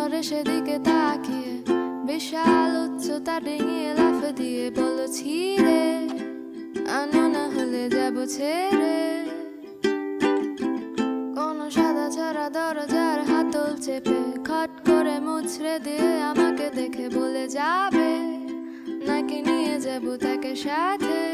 সরে সেদিকে তাকিয়ে বিশাল উচ্চতা ডিঙিয়ে লাফ দিয়ে বলো ছিঁড়ে আনো না হলে যাব ছেড়ে। কোন সাদা ছাড়া দরজার হাতল চেপে খট করে মুছড়ে দিয়ে আমাকে দেখে বলে যাবে নাকি নিয়ে যাব তাকে সাথে।